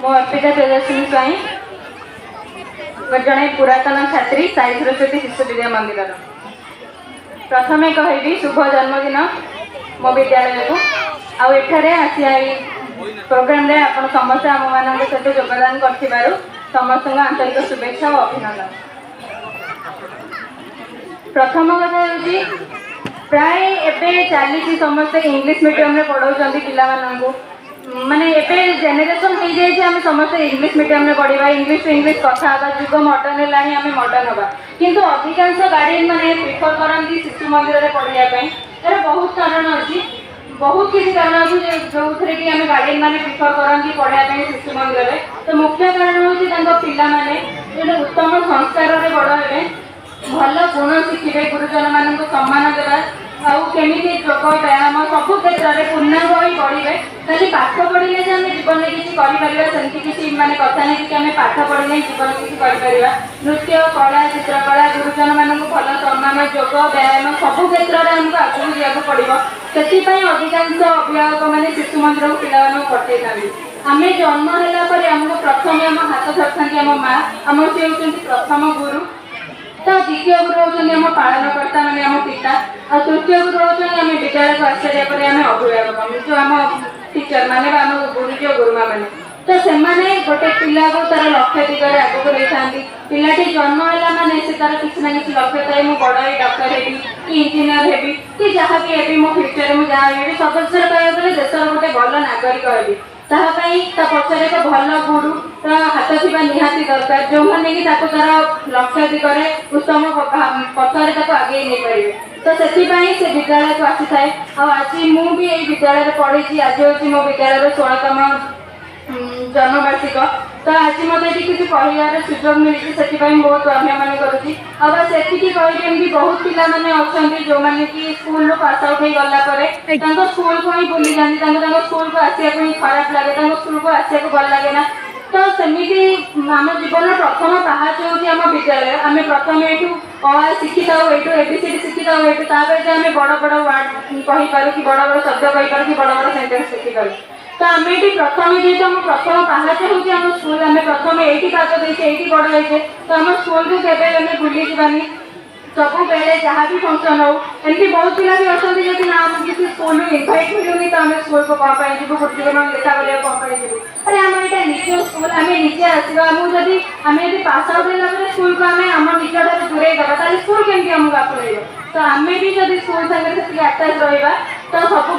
मो अर्पिता तेजस्विनी स्वाई जड़े पुरातन छात्री साई सरस्वती शिशु विद्या मंदिर प्रथम कहबी शुभ जन्मदिन मो विद्यालय को आठे आसिया प्रोग्राम आप समस्त आम मान सहित योगदान कर समस्त आंतरिक शुभेच्छा और अभिनंदन। प्रथम कथा हूँ प्राय एवं चली समस्ते इंग्लिश मीडियम में पढ़ाऊँ पिला माने एबे जेनेरेशन हो जाए आम समस्त इंग्लिश मीडियम में पढ़ा इंग्लिश टू इंग्लिश कथा जुग मॉडर्न है आम मॉडर्न हाँ किंतु अधिकांश गार्डियन मैंने प्रिफर करती शिशु मंदिर में पढ़ाई यार बहुत कारण अच्छी बहुत किसी कारण अच्छी जो थे कि आम गार्डियन मैंने प्रिफर करती पढ़ाई शिशु मंदिर में तो मुख्य कारण हूँ पाने उत्तम संस्कार में बड़ हे भल गुण शिखे गुरुजन मान सम्मान देवा आमि जोग व्यायाम सब क्षेत्र में पूर्णांग हो बढ़े खाली पाठ पढ़ले आम जीवन में किसी करमती किसी मानने कथा नहीं कि आम पाठ पढ़ने जीवन किसी कर नृत्य कला चित्रकला गुरुजन मान भल सम्मान जोग व्यायाम सब क्षेत्र में आमको आगे जावाक पड़ो से अधिकांश अभिभावक मैंने शिशु मंदिर को पिला पठे आम जन्म है आमको प्रथम आम हाथ धरती आम माँ आम सी हूँ प्रथम गुरु तो द्वितीय गुरु होती आम पालनकर्ता मैंने आम पिता और तृतीय गुरु होती आम विद्यालय को आसारे आम अभिभावक जो आम टीचर माने आम गुरुजी और गुरुमा मैंने तो से गोटे पिला को तार लक्ष्य दिगरे आगे को नहीं था पिलाटी जन्म है माने से तार किसी ना कि लक्ष्य था मुझे बड़ डॉक्टर हेबी कि इंजीनियर हेबी कि जहाँ भी हेबी मो फ्यूचर मुझे जहाँ हेबी सब कह गले देशर गोटे भल नागरिक हेबी पचर एक भल गुरु हाथ थी निहाती दरकार जो मैंने कि तार लक्ष्य दिगरे उत्तम पथर आगे नहीं पारे तो से विद्यालय को आसी थाए आज मुझे विद्यालय पढ़ी आज हूँ मो विद्यालय 16तम जन्मवार्षिक तो आज मत ये किसी कहार सुजोग मिली से बहुत अभिमान करुँची आती कहमी बहुत पिला मैंने अच्छा जो मैंने कि स्कूल पास आउट हो गला स्कूल को ही भूली जाती स्कूल को आसा खराब लगे स्कूल को आसा भल लगे ना तो सेमती आम जीवन प्रथम पाहाच हूँ आम विद्यालय आम प्रथम ये शिखी था ये एबीसीडी शिखी था ये आम बड़ बड़ वार्ड कहीपर कि बड़ बड़ शब्द कहीपर कि बड़ बड़ सेन्टेन्स लिखिपर तो आम ये प्रथम जेहतु आम प्रथम पाहाच हूँ आम स्कूल आम प्रथम ये पाद देचे ये बड़ होते तो आम स्कूल को केवे भूली जावानी सब बेले जहाँ भी फंक्शन हो एमती बहुत पिला भी अच्छा जब ना किसी स्कूल इनभाइट मिलूनी तो आम स्कूल को कौन पाई जीव गुरुजी देखा करा कौन पाई जीव अरे आम यहाँ निज स्कूल आम निजे आसवा मुझे आम यदि पास आउट है स्कूल को आम निज ठार दूरे देवा स्कूल केमती आमको आपड़े तो आम भी जब स्कूल सागर से आटाच रहा तो सब